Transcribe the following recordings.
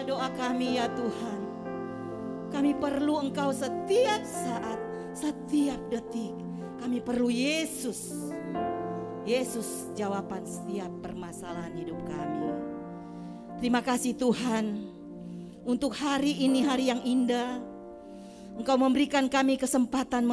doa kami ya Tuhan. Kami perlu Engkau setiap saat, setiap detik. Kami perlu Yesus. Yesus jawaban setiap permasalahan hidup kami. Terima kasih Tuhan untuk hari ini, hari yang indah. Engkau memberikan kami kesempatan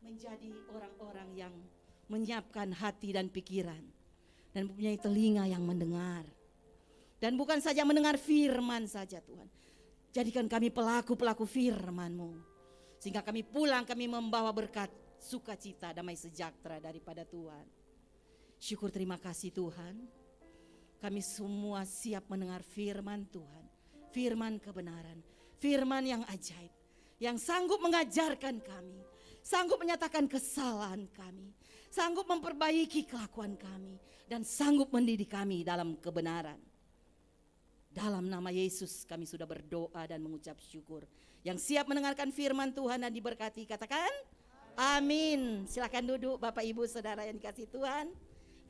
menjadi orang-orang yang menyiapkan hati dan pikiran dan mempunyai telinga yang mendengar. Dan bukan saja mendengar firman saja Tuhan. Jadikan kami pelaku-pelaku firman-Mu. Sehingga kami pulang, kami membawa berkat, sukacita, damai sejahtera daripada Tuhan. Syukur terima kasih Tuhan. Kami semua siap mendengar firman Tuhan. Firman kebenaran, firman yang ajaib. Yang sanggup mengajarkan kami, sanggup menyatakan kesalahan kami, sanggup memperbaiki kelakuan kami, dan sanggup mendidik kami dalam kebenaran. Dalam nama Yesus kami sudah berdoa dan mengucap syukur. Yang siap mendengarkan firman Tuhan dan diberkati katakan amin. Silakan duduk Bapak Ibu Saudara yang dikasihi Tuhan.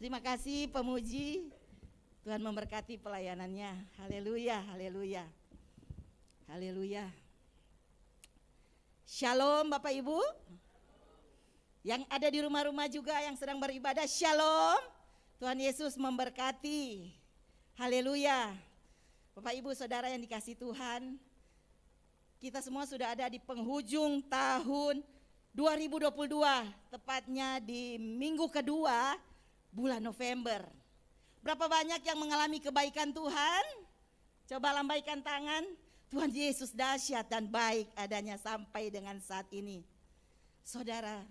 Terima kasih pemuji. Tuhan memberkati pelayanannya. Haleluya, haleluya. Haleluya. Shalom Bapak Ibu. Yang ada di rumah-rumah juga yang sedang beribadah, shalom. Tuhan Yesus memberkati. Haleluya. Bapak Ibu Saudara yang dikasihi Tuhan, kita semua sudah ada di penghujung tahun 2022, tepatnya di minggu kedua bulan November. Berapa banyak yang mengalami kebaikan Tuhan? Coba lambaikan tangan. Tuhan Yesus dahsyat dan baik adanya sampai dengan saat ini. Saudara,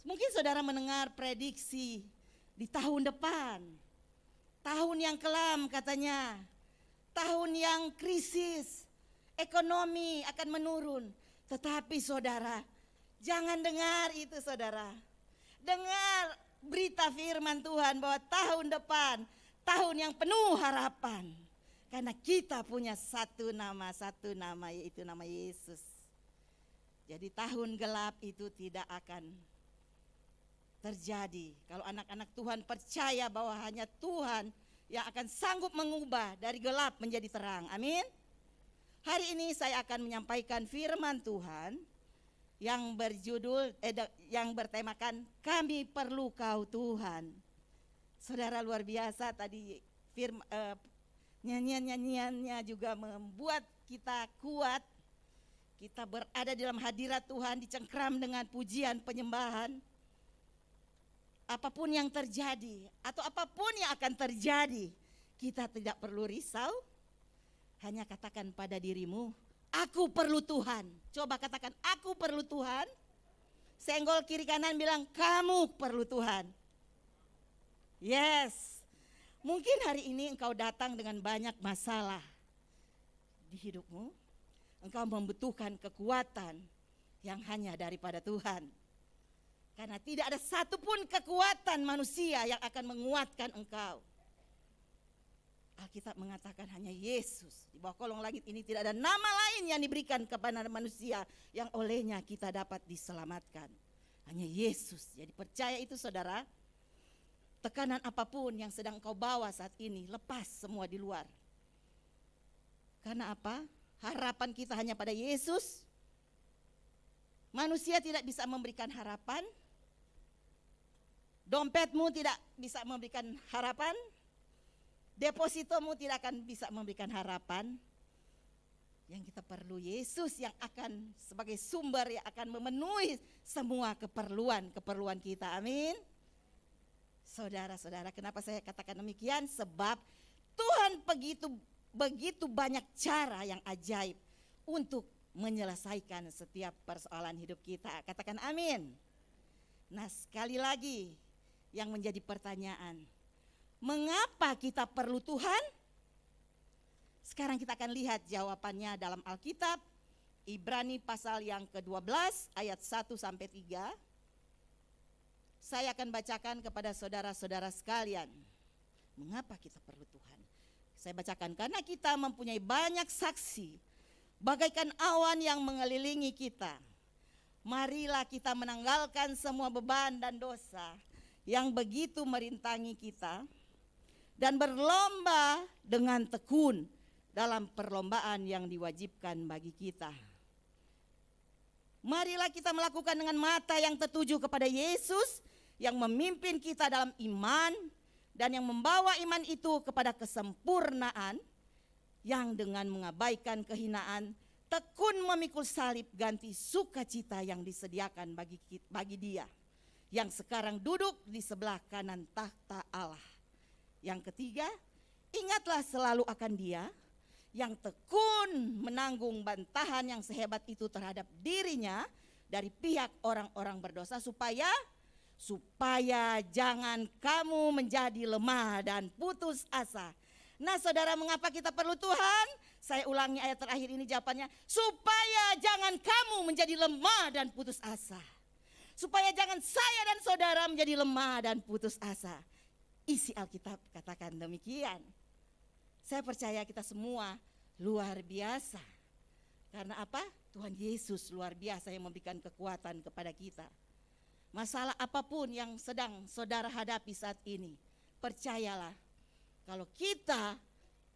mungkin saudara mendengar prediksi di tahun depan. Tahun yang kelam katanya. Tahun yang krisis, ekonomi akan menurun. Tetapi saudara, jangan dengar itu saudara. Dengar berita firman Tuhan bahwa tahun depan, tahun yang penuh harapan. Karena kita punya satu nama yaitu nama Yesus. Jadi tahun gelap itu tidak akan terjadi. Kalau anak-anak Tuhan percaya bahwa hanya Tuhan yang akan sanggup mengubah dari gelap menjadi terang. Amin. Hari ini saya akan menyampaikan firman Tuhan yang berjudul yang bertemakan kami perlu Kau Tuhan. Saudara luar biasa tadi nyanyian-nyanyiannya juga membuat kita kuat. Kita berada dalam hadirat Tuhan, dicengkram dengan pujian penyembahan. Apapun yang terjadi atau apapun yang akan terjadi, kita tidak perlu risau. Hanya katakan pada dirimu, aku perlu Tuhan. Coba katakan, aku perlu Tuhan. Senggol kiri kanan bilang, kamu perlu Tuhan. Yes. Mungkin hari ini engkau datang dengan banyak masalah di hidupmu. Engkau membutuhkan kekuatan yang hanya daripada Tuhan. Karena tidak ada satupun kekuatan manusia yang akan menguatkan engkau. Alkitab mengatakan hanya Yesus. Di bawah kolong langit ini tidak ada nama lain yang diberikan kepada manusia yang olehnya kita dapat diselamatkan. Hanya Yesus. Jadi percaya itu saudara. Tekanan apapun yang sedang kau bawa saat ini, lepas semua di luar. Karena apa? Harapan kita hanya pada Yesus. Manusia tidak bisa memberikan harapan. Dompetmu tidak bisa memberikan harapan. Depositomu tidak akan bisa memberikan harapan. Yang kita perlu Yesus yang akan sebagai sumber yang akan memenuhi semua keperluan kita. Amin. Saudara-saudara, kenapa saya katakan demikian? Sebab Tuhan begitu banyak cara yang ajaib untuk menyelesaikan setiap persoalan hidup kita. Katakan amin. Nah, sekali lagi yang menjadi pertanyaan, mengapa kita perlu Tuhan? Sekarang kita akan lihat jawabannya dalam Alkitab, Ibrani pasal yang ke-12 ayat 1 sampai 3. Saya akan bacakan kepada saudara-saudara sekalian. Mengapa kita perlu Tuhan? Saya bacakan, karena kita mempunyai banyak saksi, bagaikan awan yang mengelilingi kita. Marilah kita menanggalkan semua beban dan dosa yang begitu merintangi kita, dan berlomba dengan tekun dalam perlombaan yang diwajibkan bagi kita. Marilah kita melakukan dengan mata yang tertuju kepada Yesus yang memimpin kita dalam iman dan yang membawa iman itu kepada kesempurnaan, yang dengan mengabaikan kehinaan tekun memikul salib ganti sukacita yang disediakan bagi Dia yang sekarang duduk di sebelah kanan tahta Allah. Yang ketiga, ingatlah selalu akan Dia yang tekun menanggung bantahan yang sehebat itu terhadap dirinya dari pihak orang-orang berdosa, supaya jangan kamu menjadi lemah dan putus asa. Nah, saudara, mengapa kita perlu Tuhan? Saya ulangi ayat terakhir ini jawabannya, supaya jangan kamu menjadi lemah dan putus asa. Supaya jangan saya dan saudara menjadi lemah dan putus asa. Isi Alkitab katakan demikian. Saya percaya kita semua luar biasa. Karena apa? Tuhan Yesus luar biasa yang memberikan kekuatan kepada kita. Masalah apapun yang sedang saudara hadapi saat ini, percayalah, kalau kita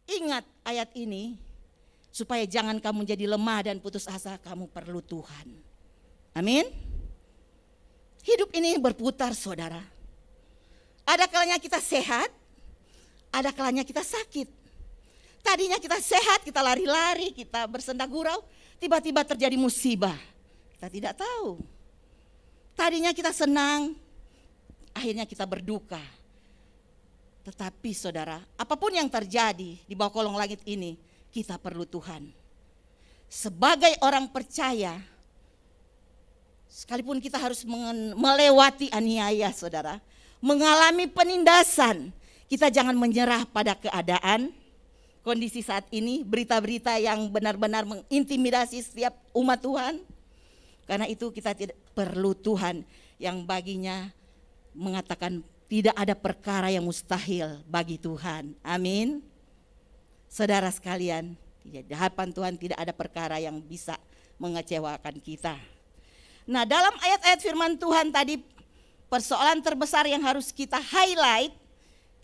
ingat ayat ini, supaya jangan kamu jadi lemah dan putus asa, kamu perlu Tuhan. Amin. Hidup ini berputar, saudara. Ada kalanya kita sehat, ada kalanya kita sakit. Tadinya kita sehat, kita lari-lari, kita bersenda gurau, tiba-tiba terjadi musibah. Kita tidak tahu. Tadinya kita senang, akhirnya kita berduka. Tetapi saudara, apapun yang terjadi di bawah kolong langit ini, kita perlu Tuhan. Sebagai orang percaya, sekalipun kita harus melewati aniaya, saudara, mengalami penindasan, kita jangan menyerah pada keadaan, kondisi saat ini, berita-berita yang benar-benar mengintimidasi setiap umat Tuhan. Karena itu kita tidak perlu Tuhan yang baginya mengatakan tidak ada perkara yang mustahil bagi Tuhan. Amin. Saudara sekalian, di hadapan Tuhan tidak ada perkara yang bisa mengecewakan kita. Nah, dalam ayat-ayat firman Tuhan tadi, persoalan terbesar yang harus kita highlight,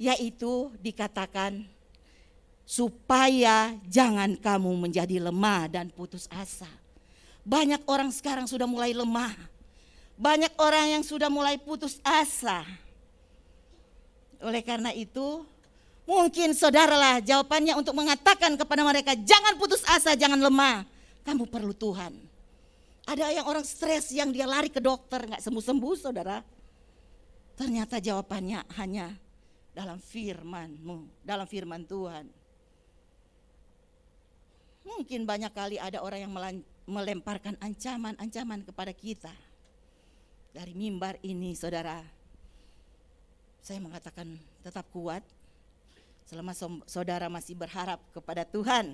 yaitu dikatakan supaya jangan kamu menjadi lemah dan putus asa. Banyak orang sekarang sudah mulai lemah. Banyak orang yang sudah mulai putus asa. Oleh karena itu, mungkin saudaralah jawabannya untuk mengatakan kepada mereka, jangan putus asa, jangan lemah. Kamu perlu Tuhan. Ada yang orang stres yang dia lari ke dokter, gak sembuh-sembuh, saudara. Ternyata jawabannya hanya dalam firman-Mu, dalam firman Tuhan. Mungkin banyak kali ada orang yang melemparkan ancaman-ancaman kepada kita. Dari mimbar ini, saudara, saya mengatakan tetap kuat. Selama saudara masih berharap kepada Tuhan,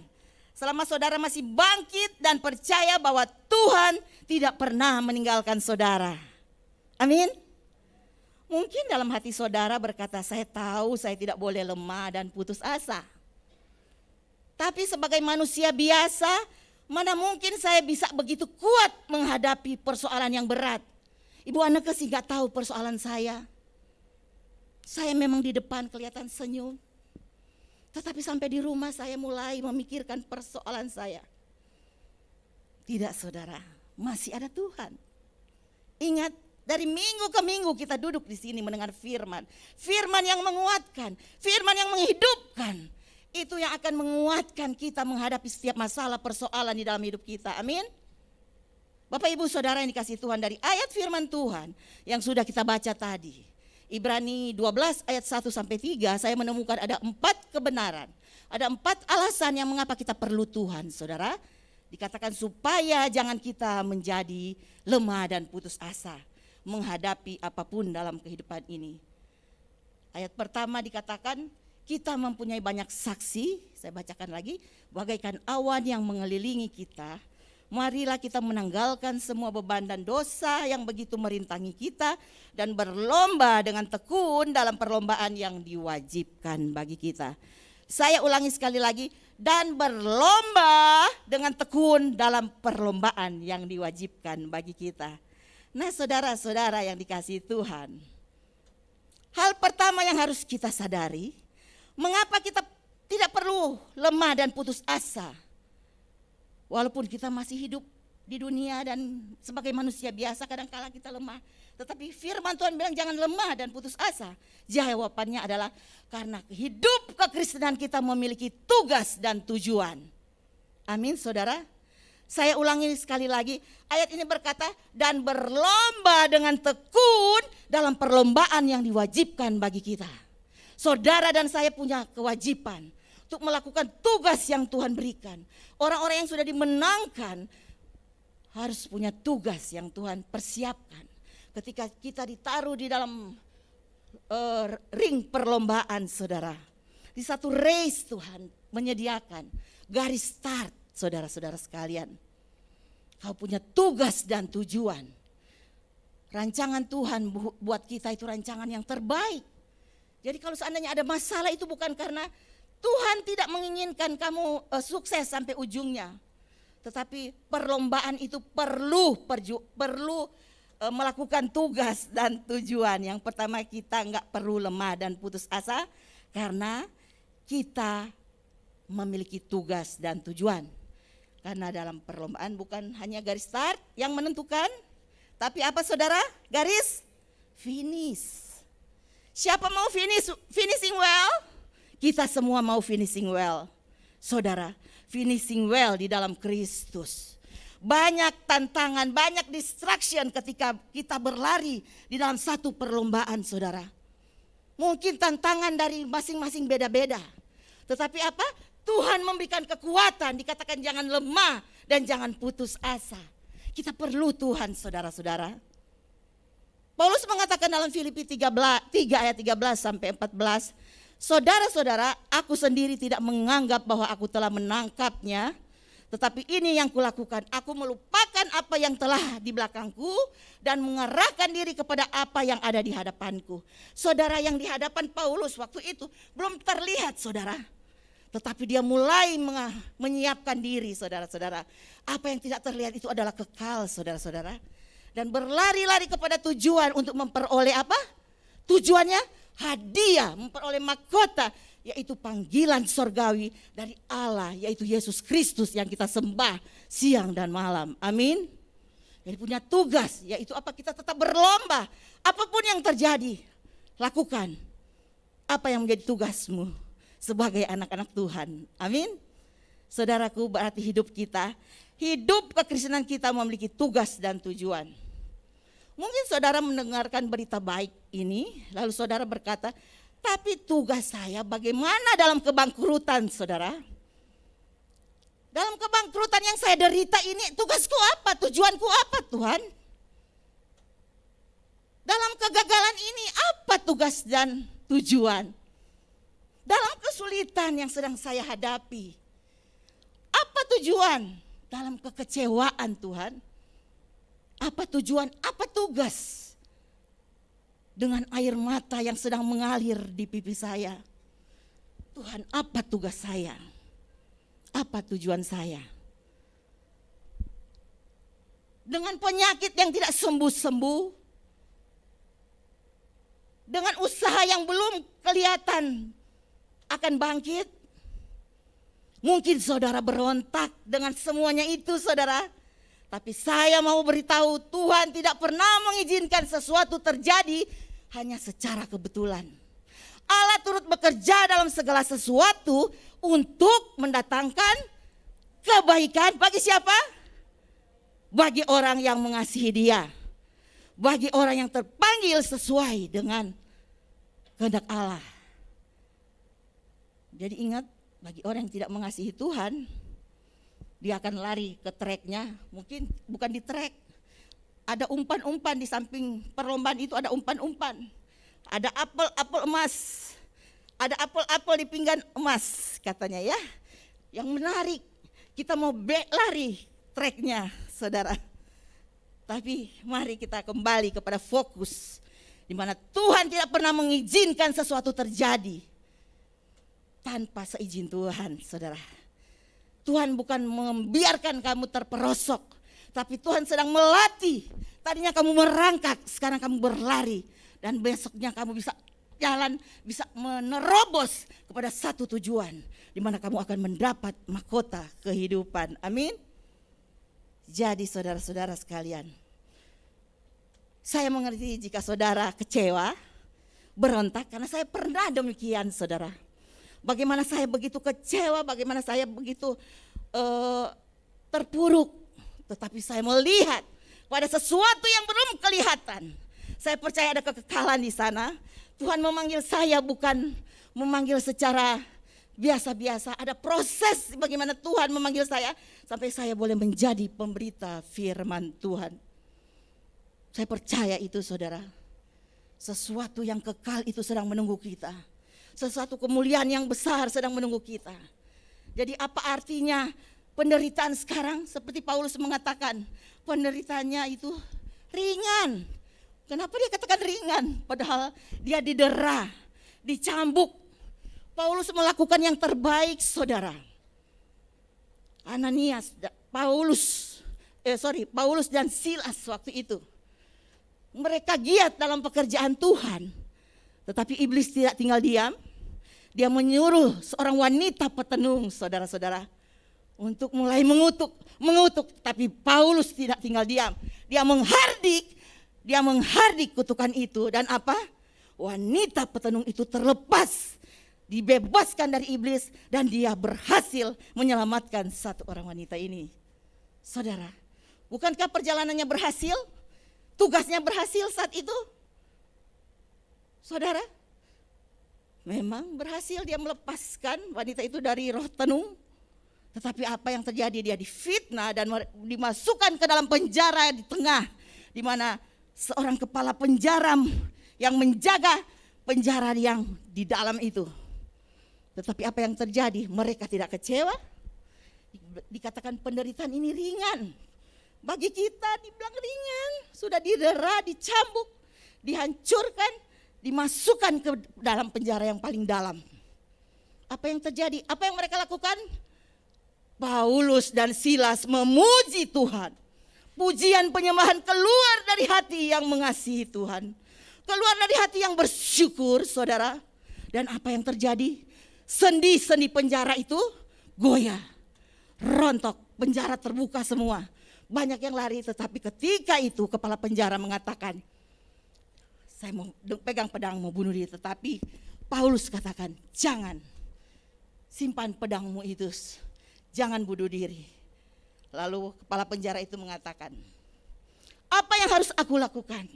selama saudara masih bangkit dan percaya bahwa Tuhan tidak pernah meninggalkan saudara. Amin. Mungkin dalam hati saudara berkata, saya tahu saya tidak boleh lemah dan putus asa. Tapi sebagai manusia biasa, mana mungkin saya bisa begitu kuat menghadapi persoalan yang berat. Ibu Anneke sih gak tahu persoalan saya. Saya memang di depan kelihatan senyum. Tetapi sampai di rumah saya mulai memikirkan persoalan saya. Tidak, saudara, masih ada Tuhan. Ingat, dari minggu ke minggu kita duduk di sini mendengar firman. Firman yang menguatkan, firman yang menghidupkan. Itu yang akan menguatkan kita menghadapi setiap masalah persoalan di dalam hidup kita. Amin. Bapak Ibu Saudara yang dikasihi Tuhan, dari ayat firman Tuhan yang sudah kita baca tadi, Ibrani 12 ayat 1 sampai 3, saya menemukan ada 4 kebenaran. Ada 4 alasan yang mengapa kita perlu Tuhan, Saudara. Dikatakan supaya jangan kita menjadi lemah dan putus asa menghadapi apapun dalam kehidupan ini. Ayat pertama dikatakan kita mempunyai banyak saksi, saya bacakan lagi, bagaikan awan yang mengelilingi kita. Marilah kita menanggalkan semua beban dan dosa yang begitu merintangi kita dan berlomba dengan tekun dalam perlombaan yang diwajibkan bagi kita. Saya ulangi sekali lagi, dan berlomba dengan tekun dalam perlombaan yang diwajibkan bagi kita. Nah, saudara-saudara yang dikasihi Tuhan, hal pertama yang harus kita sadari, mengapa kita tidak perlu lemah dan putus asa. Walaupun kita masih hidup di dunia dan sebagai manusia biasa kadang-kala kita lemah. Tetapi firman Tuhan bilang jangan lemah dan putus asa. Jawabannya adalah karena hidup kekristenan kita memiliki tugas dan tujuan. Amin, saudara. Saya ulangi sekali lagi, ayat ini berkata, dan berlomba dengan tekun dalam perlombaan yang diwajibkan bagi kita. Saudara dan saya punya kewajiban untuk melakukan tugas yang Tuhan berikan. Orang-orang yang sudah dimenangkan harus punya tugas yang Tuhan persiapkan. Ketika kita ditaruh di dalam ring perlombaan, saudara. Di satu race Tuhan menyediakan garis start, saudara-saudara sekalian. Kau punya tugas dan tujuan. Rancangan Tuhan buat kita itu rancangan yang terbaik. Jadi kalau seandainya ada masalah itu bukan karena Tuhan tidak menginginkan kamu sukses sampai ujungnya. Tetapi perlombaan itu perlu melakukan tugas dan tujuan. Yang pertama, kita enggak perlu lemah dan putus asa karena kita memiliki tugas dan tujuan. Karena dalam perlombaan bukan hanya garis start yang menentukan, tapi apa saudara? Garis finish. Siapa mau finishing well? Kita semua mau finishing well. Saudara, finishing well di dalam Kristus. Banyak tantangan, banyak distraction ketika kita berlari di dalam satu perlombaan, saudara. Mungkin tantangan dari masing-masing beda-beda. Tetapi apa? Tuhan memberikan kekuatan, dikatakan jangan lemah dan jangan putus asa. Kita perlu Tuhan, saudara-saudara. Paulus mengatakan dalam Filipi 3 ayat 13 sampai 14, saudara-saudara, aku sendiri tidak menganggap bahwa aku telah menangkapnya, tetapi ini yang kulakukan, aku melupakan apa yang telah di belakangku dan mengarahkan diri kepada apa yang ada di hadapanku. Saudara, yang di hadapan Paulus waktu itu belum terlihat, saudara. Tetapi dia mulai menyiapkan diri, saudara-saudara. Apa yang tidak terlihat itu adalah kekal, saudara-saudara. Dan berlari-lari kepada tujuan untuk memperoleh apa? Tujuannya hadiah, memperoleh mahkota, yaitu panggilan sorgawi dari Allah, yaitu Yesus Kristus yang kita sembah siang dan malam. Amin. Jadi punya tugas, yaitu apa? Kita tetap berlomba. Apapun yang terjadi, lakukan apa yang menjadi tugasmu sebagai anak-anak Tuhan. Amin. Saudaraku, berarti hidup kekristenan kita memiliki tugas dan tujuan. Mungkin saudara mendengarkan berita baik ini, lalu saudara berkata, tapi tugas saya bagaimana dalam kebangkrutan, saudara? Dalam kebangkrutan yang saya derita ini, tugasku apa? Tujuanku apa, Tuhan? Dalam kegagalan ini, apa tugas dan tujuan? Dalam kesulitan yang sedang saya hadapi, apa tujuan? Dalam kekecewaan, Tuhan, apa tujuan, apa tugas? Dengan air mata yang sedang mengalir di pipi saya, Tuhan, apa tugas saya? Apa tujuan saya? Dengan penyakit yang tidak sembuh-sembuh, dengan usaha yang belum kelihatan akan bangkit, mungkin saudara berontak dengan semuanya itu, saudara. Tapi saya mau beritahu, Tuhan tidak pernah mengizinkan sesuatu terjadi hanya secara kebetulan. Allah turut bekerja dalam segala sesuatu untuk mendatangkan kebaikan bagi siapa? Bagi orang yang mengasihi Dia. Bagi orang yang terpanggil sesuai dengan kehendak Allah. Jadi ingat, bagi orang yang tidak mengasihi Tuhan, dia akan lari ke treknya. Mungkin bukan di trek, ada umpan-umpan di samping perlombaan itu, ada umpan-umpan. Ada apel-apel emas, ada apel-apel di pinggan emas katanya ya. Yang menarik, kita mau lari treknya saudara. Tapi mari kita kembali kepada fokus, di mana Tuhan tidak pernah mengizinkan sesuatu terjadi tanpa seizin Tuhan, saudara. Tuhan bukan membiarkan kamu terperosok, tapi Tuhan sedang melatih. Tadinya kamu merangkak, sekarang kamu berlari. Dan besoknya kamu bisa jalan, bisa menerobos kepada satu tujuan, di mana kamu akan mendapat mahkota kehidupan. Amin. Jadi saudara-saudara sekalian, saya mengerti jika saudara kecewa, berontak, karena saya pernah demikian saudara. Bagaimana saya begitu kecewa, bagaimana saya begitu terpuruk. Tetapi saya melihat pada sesuatu yang belum kelihatan. Saya percaya ada kekekalan di sana. Tuhan memanggil saya bukan memanggil secara biasa-biasa. Ada proses bagaimana Tuhan memanggil saya sampai saya boleh menjadi pemberita firman Tuhan. Saya percaya itu saudara. Sesuatu yang kekal itu sedang menunggu kita. Sesuatu kemuliaan yang besar sedang menunggu kita. Jadi apa artinya penderitaan sekarang? Seperti Paulus mengatakan, penderitaannya itu ringan. Kenapa dia katakan ringan? Padahal dia didera, dicambuk. Paulus melakukan yang terbaik saudara. Paulus dan Silas waktu itu. Mereka giat dalam pekerjaan Tuhan. Tetapi iblis tidak tinggal diam. Dia menyuruh seorang wanita petenung saudara-saudara untuk mulai mengutuk. Tapi Paulus tidak tinggal diam. Dia menghardik kutukan itu. Dan apa? Wanita petenung itu terlepas, dibebaskan dari iblis, dan dia berhasil menyelamatkan satu orang wanita ini. Saudara, bukankah perjalanannya berhasil? Tugasnya berhasil saat itu? Saudara, memang berhasil dia melepaskan wanita itu dari roh tenung. Tetapi apa yang terjadi? Dia difitnah dan dimasukkan ke dalam penjara di tengah, di mana seorang kepala penjara yang menjaga penjara yang di dalam itu. Tetapi apa yang terjadi? Mereka tidak kecewa. Dikatakan penderitaan ini ringan. Bagi kita dibilang ringan. Sudah didera, dicambuk, dihancurkan, dimasukkan ke dalam penjara yang paling dalam. Apa yang terjadi? Apa yang mereka lakukan? Paulus dan Silas memuji Tuhan. Pujian penyembahan keluar dari hati yang mengasihi Tuhan. Keluar dari hati yang bersyukur saudara. Dan apa yang terjadi? Sendi-sendi penjara itu goyah. Rontok, penjara terbuka semua. Banyak yang lari, tetapi ketika itu kepala penjara mengatakan, saya mau pegang pedang mau bunuh dia. Tetapi Paulus katakan, jangan, simpan pedangmu itu, jangan bunuh diri. Lalu kepala penjara itu mengatakan, apa yang harus aku lakukan?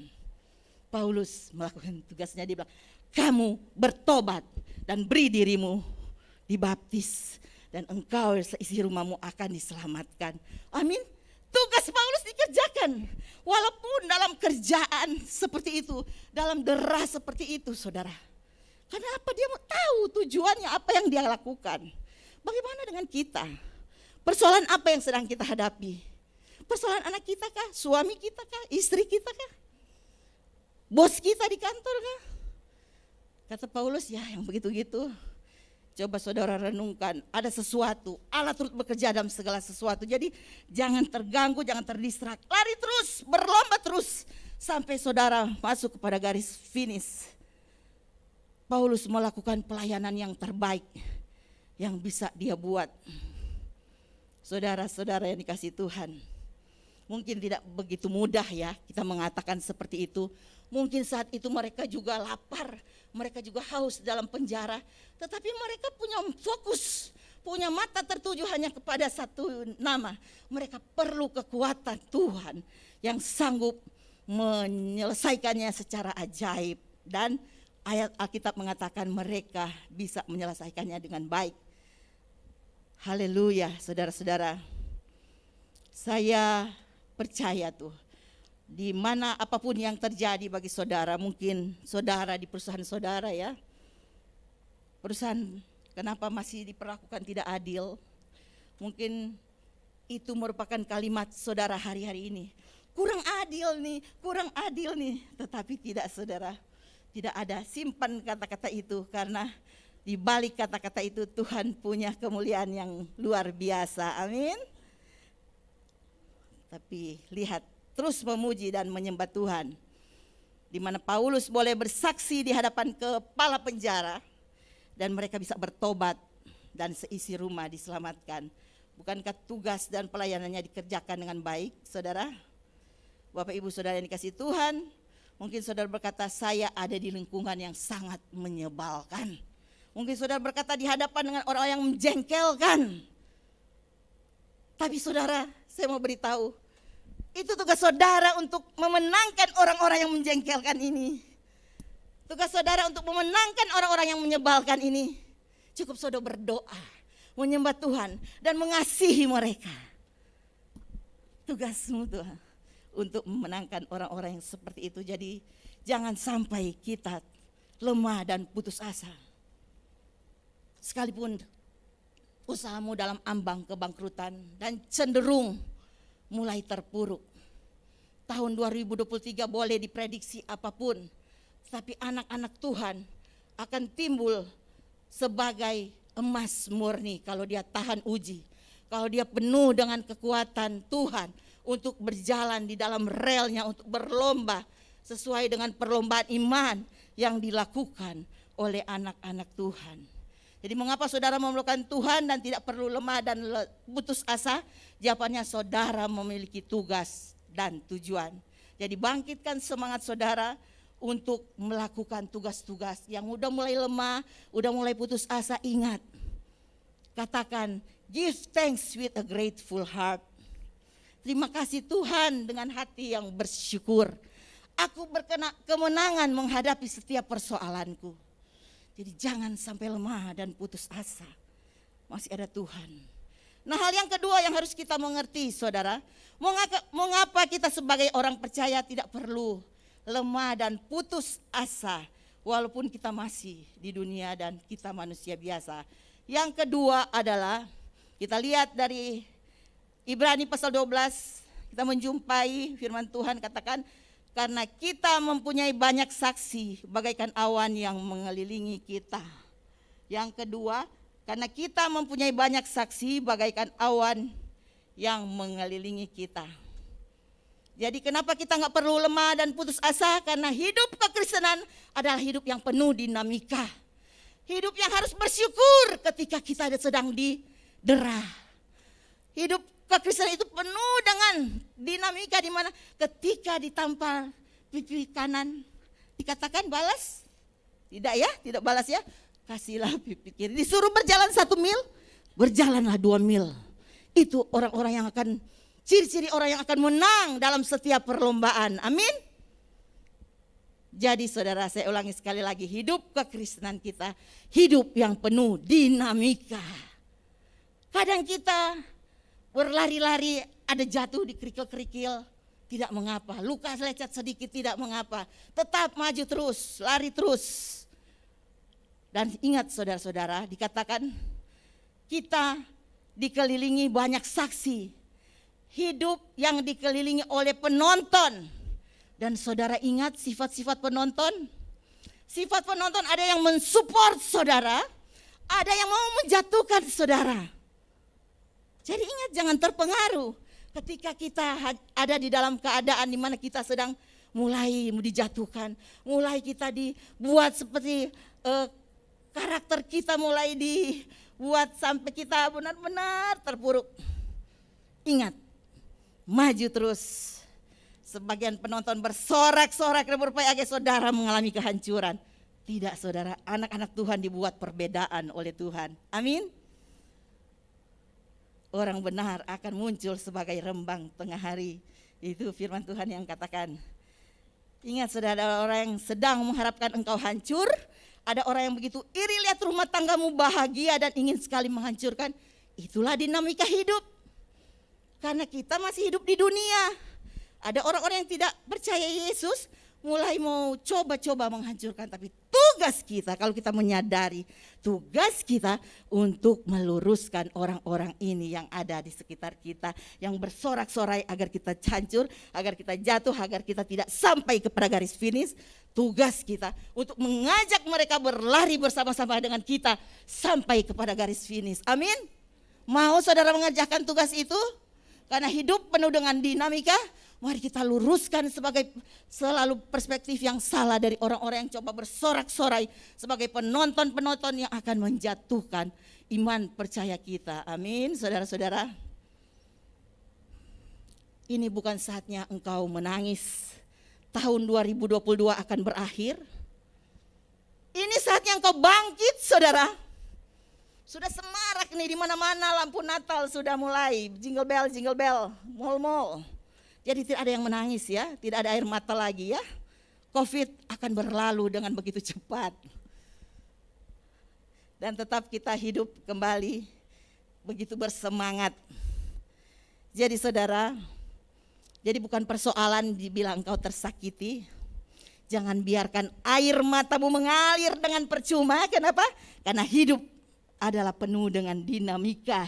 Paulus melakukan tugasnya, dia bilang, kamu bertobat dan beri dirimu dibaptis, dan engkau seisi rumahmu akan diselamatkan. Amin. Tugas Paulus dikerjakan, walaupun dalam kerjaan seperti itu, dalam dera seperti itu saudara. Kenapa? Dia mau tahu tujuannya apa yang dia lakukan. Bagaimana dengan kita? Persoalan apa yang sedang kita hadapi? Persoalan anak kita kah? Suami kita kah? Istri kita kah? Bos kita di kantor kah? Kata Paulus, ya yang begitu-gitu. Coba saudara renungkan, ada sesuatu, Allah turut bekerja dalam segala sesuatu. Jadi jangan terganggu, jangan terdistrak. Lari terus, berlomba terus, sampai saudara masuk kepada garis finish. Paulus melakukan pelayanan yang terbaik yang bisa dia buat. Saudara-saudara yang dikasihi Tuhan, mungkin tidak begitu mudah ya kita mengatakan seperti itu. Mungkin saat itu mereka juga lapar, mereka juga haus dalam penjara. Tetapi mereka punya fokus, punya mata tertuju hanya kepada satu nama. Mereka perlu kekuatan Tuhan yang sanggup menyelesaikannya secara ajaib. Dan ayat Alkitab mengatakan mereka bisa menyelesaikannya dengan baik. Haleluya, saudara-saudara. Saya percaya tuh, di mana apapun yang terjadi bagi saudara, mungkin saudara di perusahaan saudara ya, perusahaan kenapa masih diperlakukan tidak adil, mungkin itu merupakan kalimat saudara hari-hari ini, kurang adil nih, tetapi tidak saudara, tidak ada, simpan kata-kata itu, karena di balik kata-kata itu Tuhan punya kemuliaan yang luar biasa, amin. Tapi lihat, terus memuji dan menyembah Tuhan. Di mana Paulus boleh bersaksi di hadapan kepala penjara dan mereka bisa bertobat dan seisi rumah diselamatkan. Bukankah tugas dan pelayanannya dikerjakan dengan baik, saudara? Bapak Ibu Saudara yang dikasihi Tuhan, mungkin saudara berkata, saya ada di lingkungan yang sangat menyebalkan. Mungkin saudara berkata di hadapan dengan orang yang menjengkelkan. Tapi saudara, saya mau beritahu, itu tugas saudara untuk memenangkan orang-orang yang menjengkelkan ini. Tugas saudara untuk memenangkan orang-orang yang menyebalkan ini. Cukup saudara berdoa, menyembah Tuhan dan mengasihi mereka. Tugasmu Tuhan untuk memenangkan orang-orang yang seperti itu. Jadi jangan sampai kita lemah dan putus asa. Sekalipun usahamu dalam ambang kebangkrutan dan cenderung mulai terpuruk. Tahun 2023 boleh diprediksi apapun, tapi anak-anak Tuhan akan timbul sebagai emas murni kalau dia tahan uji. Kalau dia penuh dengan kekuatan Tuhan untuk berjalan di dalam relnya, untuk berlomba sesuai dengan perlombaan iman yang dilakukan oleh anak-anak Tuhan. Jadi mengapa saudara memerlukan Tuhan dan tidak perlu lemah dan putus asa? Jawabannya saudara memiliki tugas dan tujuan. Jadi bangkitkan semangat saudara untuk melakukan tugas-tugas. Yang udah mulai lemah, udah mulai putus asa, ingat. Katakan, give thanks with a grateful heart. Terima kasih Tuhan dengan hati yang bersyukur. Aku kemenangan menghadapi setiap persoalanku. Jadi jangan sampai lemah dan putus asa. Masih ada Tuhan. Nah, hal yang kedua yang harus kita mengerti saudara, mengapa kita sebagai orang percaya tidak perlu lemah dan putus asa walaupun kita masih di dunia dan kita manusia biasa. Yang kedua adalah kita lihat dari Ibrani pasal 12, kita menjumpai firman Tuhan katakan, karena kita mempunyai banyak saksi bagaikan awan yang mengelilingi kita. Yang kedua, karena kita mempunyai banyak saksi bagaikan awan yang mengelilingi kita. Jadi kenapa kita gak perlu lemah dan putus asa? Karena hidup kekristenan adalah hidup yang penuh dinamika. Hidup yang harus bersyukur ketika kita sedang didera. Hidup kekristenan itu penuh dengan dinamika, di mana ketika ditampar pipi kanan dikatakan balas, tidak ya, tidak balas ya, kasihlah pipi kiri. Disuruh berjalan 1 mil, berjalanlah 2 mil. Itu orang-orang yang akan, ciri-ciri orang yang akan menang dalam setiap perlombaan. Amin. Jadi saudara, saya ulangi sekali lagi, hidup kekristenan kita hidup yang penuh dinamika. Kadang kita berlari-lari, ada jatuh di kerikil-kerikil, tidak mengapa. Luka lecet sedikit, tidak mengapa. Tetap maju terus, lari terus. Dan ingat saudara-saudara, dikatakan kita dikelilingi banyak saksi. Hidup yang dikelilingi oleh penonton. Dan saudara ingat sifat-sifat penonton? Sifat penonton ada yang mensupport saudara, ada yang mau menjatuhkan saudara. Jadi ingat, jangan terpengaruh ketika kita ada di dalam keadaan di mana kita sedang mulai dijatuhkan, mulai kita dibuat seperti karakter kita mulai dibuat sampai kita benar-benar terpuruk. Ingat, maju terus. Sebagian penonton bersorak-sorak dan berupaya agar saudara mengalami kehancuran. Tidak saudara, anak-anak Tuhan dibuat perbedaan oleh Tuhan. Amin. Orang benar akan muncul sebagai rembang tengah hari. Itu firman Tuhan yang katakan. Ingat saudara, ada orang yang sedang mengharapkan engkau hancur. Ada orang yang begitu iri lihat rumah tanggamu bahagia dan ingin sekali menghancurkan. Itulah dinamika hidup. Karena kita masih hidup di dunia. Ada orang-orang yang tidak percaya Yesus, mulai mau coba-coba menghancurkan. Tapi tugas kita, kalau kita menyadari, tugas kita untuk meluruskan orang-orang ini yang ada di sekitar kita, yang bersorak-sorai agar kita hancur, agar kita jatuh, agar kita tidak sampai kepada garis finish. Tugas kita untuk mengajak mereka berlari bersama-sama dengan kita sampai kepada garis finish. Amin. Mau saudara mengerjakan tugas itu? Karena hidup penuh dengan dinamika. Mari kita luruskan sebagai selalu perspektif yang salah dari orang-orang yang coba bersorak-sorai sebagai penonton-penonton yang akan menjatuhkan iman percaya kita. Amin, saudara-saudara. Ini bukan saatnya engkau menangis. Tahun 2022 akan berakhir. Ini saatnya engkau bangkit, saudara. Sudah semarak nih di mana-mana, lampu Natal sudah mulai, jingle bell, mall-mall. Jadi tidak ada yang menangis ya, tidak ada air mata lagi ya. Covid akan berlalu dengan begitu cepat. Dan tetap kita hidup kembali begitu bersemangat. Jadi saudara, jadi bukan persoalan dibilang engkau tersakiti. Jangan biarkan air matamu mengalir dengan percuma. Kenapa? Karena hidup adalah penuh dengan dinamika.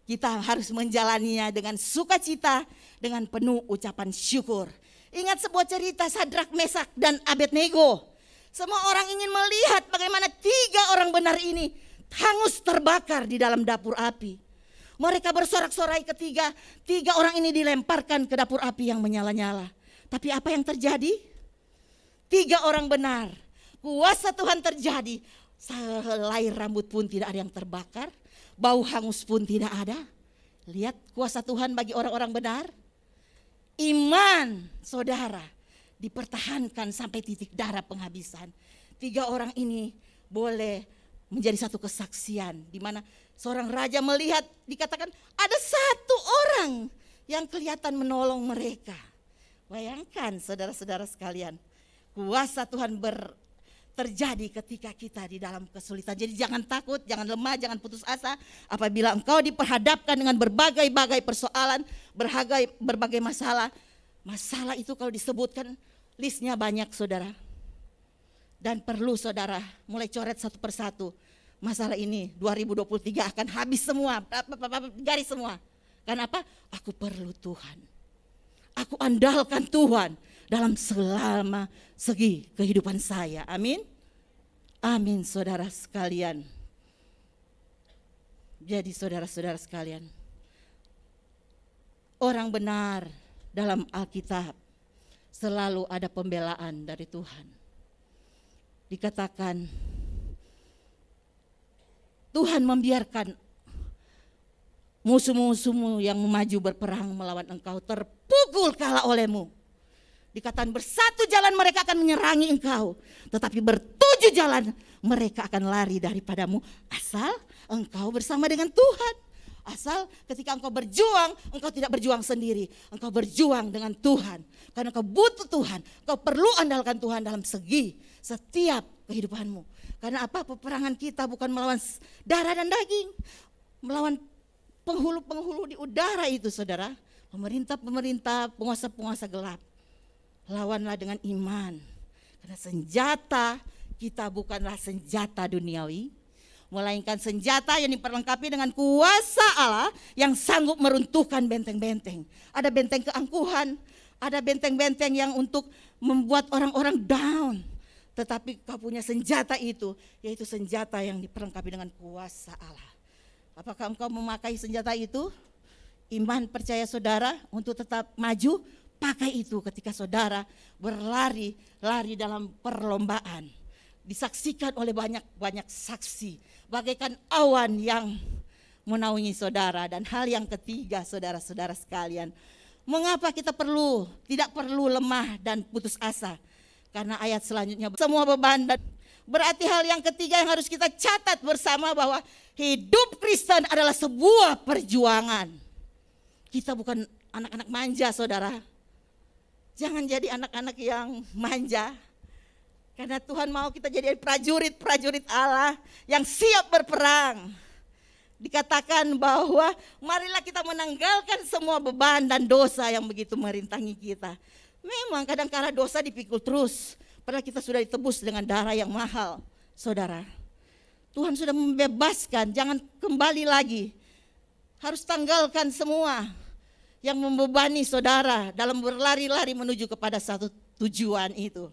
Kita harus menjalaninya dengan sukacita, dengan penuh ucapan syukur. Ingat sebuah cerita Sadrak, Mesak, dan Abednego. Semua orang ingin melihat bagaimana 3 orang benar ini hangus terbakar di dalam dapur api. Mereka bersorak-sorai ketiga, 3 orang ini dilemparkan ke dapur api yang menyala-nyala. Tapi apa yang terjadi? 3 orang benar, kuasa Tuhan terjadi. Sehelai rambut pun tidak ada yang terbakar, bau hangus pun tidak ada. Lihat kuasa Tuhan bagi orang-orang benar. Iman saudara dipertahankan sampai titik darah penghabisan. 3 orang ini boleh menjadi satu kesaksian di mana seorang raja melihat, dikatakan ada 1 orang yang kelihatan menolong mereka. Bayangkan saudara-saudara sekalian, kuasa Tuhan terjadi ketika kita di dalam kesulitan. Jadi jangan takut, jangan lemah, jangan putus asa. Apabila engkau diperhadapkan dengan berbagai-bagai persoalan, berbagai masalah. Masalah itu kalau disebutkan listnya banyak saudara. Dan perlu saudara mulai coret satu persatu. Masalah ini 2023 akan habis semua, garis semua. Karena apa? Aku perlu Tuhan. Aku andalkan Tuhan dalam selama segi kehidupan saya. Amin. Amin saudara sekalian. Jadi saudara-saudara sekalian, orang benar dalam Alkitab selalu ada pembelaan dari Tuhan. Dikatakan Tuhan membiarkan musuh-musuhmu yang maju berperang melawan engkau terpukul kalah olehmu. Dikatakan bersatu jalan mereka akan menyerangi engkau, tetapi bertujuh jalan mereka akan lari daripadamu, asal engkau bersama dengan Tuhan. Asal ketika engkau berjuang, engkau tidak berjuang sendiri, engkau berjuang dengan Tuhan. Karena engkau butuh Tuhan, engkau perlu andalkan Tuhan dalam segi setiap kehidupanmu. Karena apa? Peperangan kita bukan melawan darah dan daging, melawan penghulu-penghulu di udara itu saudara. Pemerintah-pemerintah, penguasa-penguasa gelap. Lawanlah dengan iman. Karena senjata kita bukanlah senjata duniawi, melainkan senjata yang diperlengkapi dengan kuasa Allah yang sanggup meruntuhkan benteng-benteng. Ada benteng keangkuhan, ada benteng-benteng yang untuk membuat orang-orang down. Tetapi kau punya senjata itu, yaitu senjata yang diperlengkapi dengan kuasa Allah. Apakah engkau memakai senjata itu? Iman percaya saudara untuk tetap maju, pakai itu ketika saudara berlari dalam perlombaan. Disaksikan oleh banyak saksi, bagaikan awan yang menaungi saudara. Dan hal yang ketiga saudara-saudara sekalian, Mengapa kita tidak perlu lemah dan putus asa? Karena ayat selanjutnya, semua beban dan berarti hal yang ketiga yang harus kita catat bersama bahwa hidup Kristen adalah sebuah perjuangan. Kita bukan anak-anak manja, saudara. Jangan jadi anak-anak yang manja. Karena Tuhan mau kita jadi prajurit-prajurit Allah yang siap berperang. Dikatakan bahwa marilah kita menanggalkan semua beban dan dosa yang begitu merintangi kita. Memang kadang-kala dosa dipikul terus, padahal kita sudah ditebus dengan darah yang mahal, saudara. Tuhan sudah membebaskan, jangan kembali lagi. Harus tanggalkan semua yang membebani saudara dalam berlari-lari menuju kepada satu tujuan itu.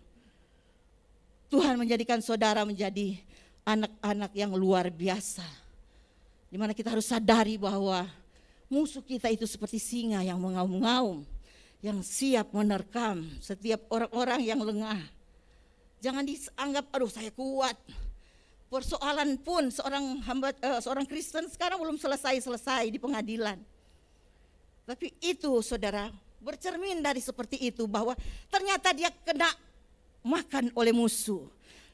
Tuhan menjadikan saudara menjadi anak-anak yang luar biasa. Di mana kita harus sadari bahwa musuh kita itu seperti singa yang mengaum-ngaum, yang siap menerkam setiap orang-orang yang lengah. Jangan dianggap, aduh saya kuat. Persoalan pun seorang Kristen sekarang belum selesai di pengadilan. Tapi itu saudara, bercermin dari seperti itu bahwa ternyata dia kena makan oleh musuh.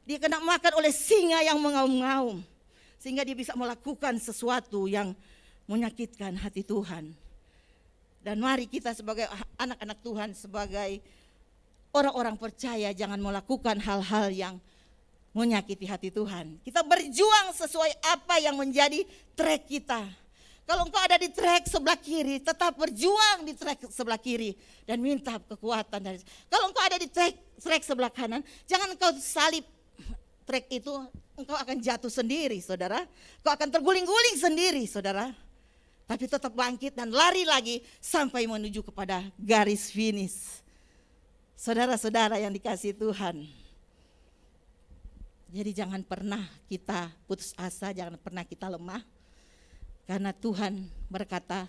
Dia kena makan oleh singa yang mengaum-ngaum. Sehingga dia bisa melakukan sesuatu yang menyakitkan hati Tuhan. Dan mari kita sebagai anak-anak Tuhan, sebagai orang-orang percaya, jangan melakukan hal-hal yang menyakiti hati Tuhan. Kita berjuang sesuai apa yang menjadi track kita. Kalau engkau ada di track sebelah kiri, tetap berjuang di track sebelah kiri dan minta kekuatan dari. Kalau engkau ada di track sebelah kanan, jangan engkau salib track itu, engkau akan jatuh sendiri, saudara. Engkau akan terguling-guling sendiri, saudara. Tapi tetap bangkit dan lari lagi sampai menuju kepada garis finish. Saudara-saudara yang dikasihi Tuhan. Jadi jangan pernah kita putus asa, jangan pernah kita lemah. Karena Tuhan berkata,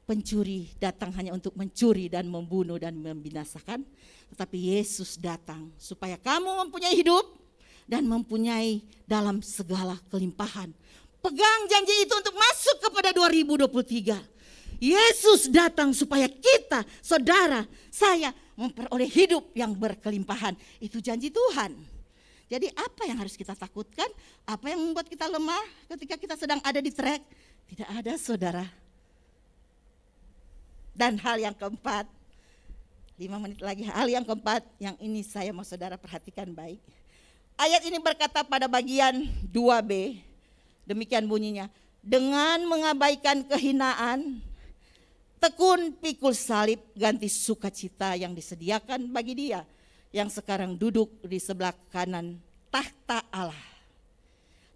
pencuri datang hanya untuk mencuri dan membunuh dan membinasakan. Tetapi Yesus datang supaya kamu mempunyai hidup dan mempunyai dalam segala kelimpahan. Pegang janji itu untuk masuk kepada 2023. Yesus datang supaya kita, saudara, saya memperoleh hidup yang berkelimpahan. Itu janji Tuhan. Jadi apa yang harus kita takutkan? Apa yang membuat kita lemah ketika kita sedang ada di track? Tidak ada, saudara. Dan hal yang keempat, 5 menit lagi, hal yang keempat yang ini saya mau saudara perhatikan baik. Ayat ini berkata pada bagian 2b, demikian bunyinya, dengan mengabaikan kehinaan, tekun pikul salib, ganti sukacita yang disediakan bagi dia, yang sekarang duduk di sebelah kanan tahta Allah.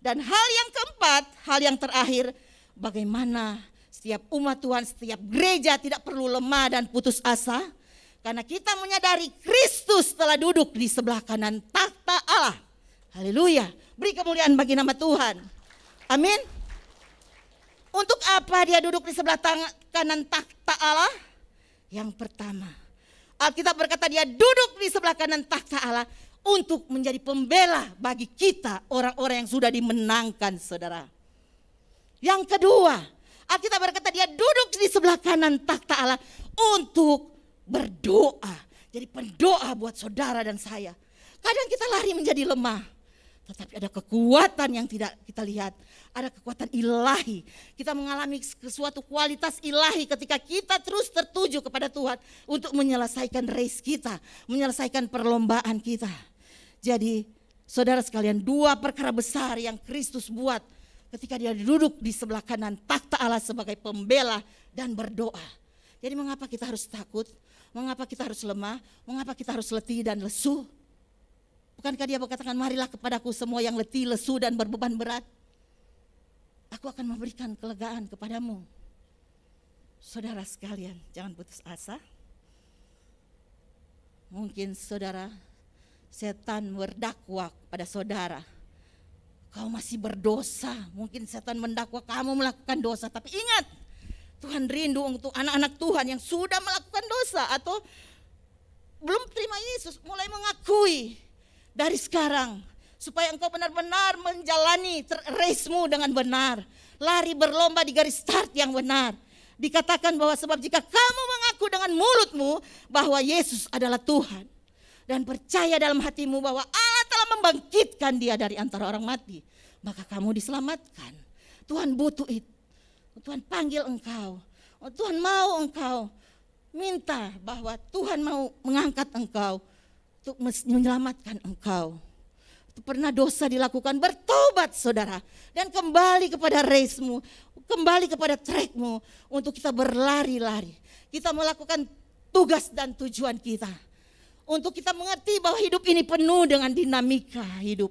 Dan hal yang keempat, hal yang terakhir, bagaimana setiap umat Tuhan, setiap gereja tidak perlu lemah dan putus asa, karena kita menyadari Kristus telah duduk di sebelah kanan tahta Allah. Haleluya, beri kemuliaan bagi nama Tuhan. Amin. Untuk apa dia duduk di sebelah kanan tahta Allah? Yang pertama, Alkitab berkata dia duduk di sebelah kanan tahta Allah untuk menjadi pembela bagi kita, orang-orang yang sudah dimenangkan, saudara. Yang kedua, Alkitab berkata dia duduk di sebelah kanan tahta Allah untuk berdoa. Jadi pendoa buat saudara dan saya. Kadang kita lari menjadi lemah. Tetapi ada kekuatan yang tidak kita lihat. Ada kekuatan ilahi. Kita mengalami sesuatu kualitas ilahi ketika kita terus tertuju kepada Tuhan untuk menyelesaikan race kita, menyelesaikan perlombaan kita. Jadi saudara sekalian, 2 perkara besar yang Kristus buat ketika dia duduk di sebelah kanan tahta Allah sebagai pembela dan berdoa. Jadi mengapa kita harus takut? Mengapa kita harus lemah? Mengapa kita harus letih dan lesu? Bukankah dia berkatakan, marilah kepadaku semua yang letih, lesu dan berbeban berat. Aku akan memberikan kelegaan kepadamu. Saudara sekalian, jangan putus asa. Mungkin saudara, setan berdakwa pada saudara. Kau masih berdosa, mungkin setan mendakwa kamu melakukan dosa. Tapi ingat, Tuhan rindu untuk anak-anak Tuhan yang sudah melakukan dosa atau belum terima Yesus, mulai mengakui dari sekarang, supaya engkau benar-benar menjalani race-mu dengan benar. Lari berlomba di garis start yang benar. Dikatakan bahwa sebab jika kamu mengaku dengan mulutmu bahwa Yesus adalah Tuhan dan percaya dalam hatimu bahwa Allah telah membangkitkan dia dari antara orang mati, maka kamu diselamatkan. Tuhan butuh itu. Tuhan panggil engkau. Tuhan mau engkau minta bahwa Tuhan mau mengangkat engkau untuk menyelamatkan engkau. Pernah dosa dilakukan, bertobat saudara, dan kembali kepada race-mu, kembali kepada track-mu untuk kita berlari-lari. Kita melakukan tugas dan tujuan kita. Untuk kita mengerti bahwa hidup ini penuh dengan dinamika hidup.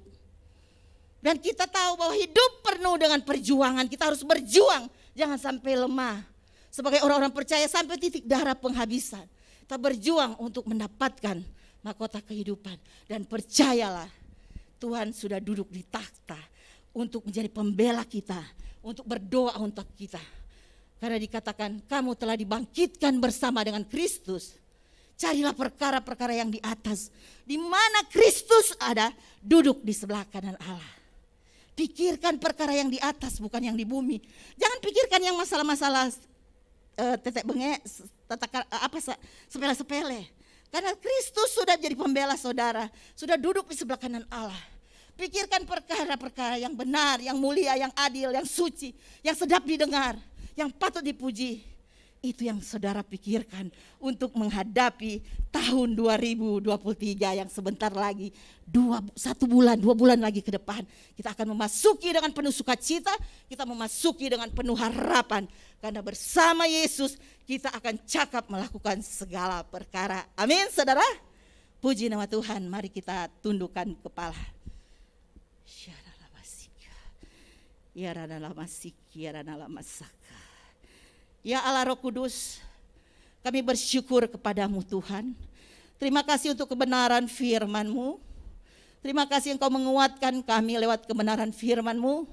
Dan kita tahu bahwa hidup penuh dengan perjuangan, kita harus berjuang, jangan sampai lemah. Sebagai orang-orang percaya sampai titik darah penghabisan. Kita berjuang untuk mendapatkan mahkota kehidupan. Dan percayalah, Tuhan sudah duduk di takhta untuk menjadi pembela kita, untuk berdoa untuk kita. Karena dikatakan kamu telah dibangkitkan bersama dengan Kristus. Carilah perkara-perkara yang di atas, di mana Kristus ada, duduk di sebelah kanan Allah. Pikirkan perkara yang di atas, bukan yang di bumi. Jangan pikirkan yang masalah-masalah tetek bengek, sepele-sepele. Karena Kristus sudah jadi pembela saudara, sudah duduk di sebelah kanan Allah. Pikirkan perkara-perkara yang benar, yang mulia, yang adil, yang suci, yang sedap didengar, yang patut dipuji. Itu yang saudara pikirkan untuk menghadapi tahun 2023 yang sebentar lagi, 2 bulan lagi ke depan. Kita akan memasuki dengan penuh sukacita, kita memasuki dengan penuh harapan. Karena bersama Yesus kita akan cakap melakukan segala perkara. Amin saudara. Puji nama Tuhan, mari kita tundukkan kepala. Ya Allah Roh Kudus, kami bersyukur kepadamu Tuhan. Terima kasih untuk kebenaran firman-Mu. Terima kasih Engkau menguatkan kami lewat kebenaran firman-Mu.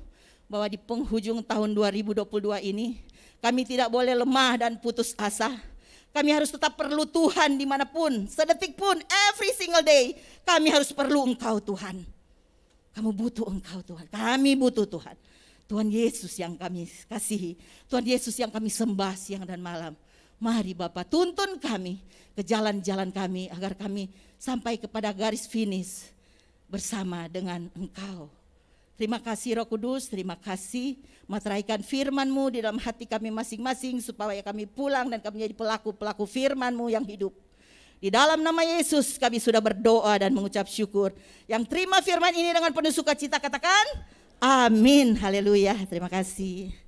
Bahwa di penghujung tahun 2022 ini, kami tidak boleh lemah dan putus asa. Kami harus tetap perlu Tuhan dimanapun, sedetik pun, every single day. Kami harus perlu Engkau Tuhan. Kamu butuh Engkau Tuhan, kami butuh Tuhan. Tuhan Yesus yang kami kasihi, Tuhan Yesus yang kami sembah siang dan malam. Mari Bapa, tuntun kami ke jalan-jalan kami agar kami sampai kepada garis finish bersama dengan Engkau. Terima kasih Roh Kudus, terima kasih materaikan firman-Mu di dalam hati kami masing-masing supaya kami pulang dan kami menjadi pelaku-pelaku firman-Mu yang hidup. Di dalam nama Yesus kami sudah berdoa dan mengucap syukur. Yang terima firman ini dengan penuh sukacita katakan amin, haleluya, terima kasih.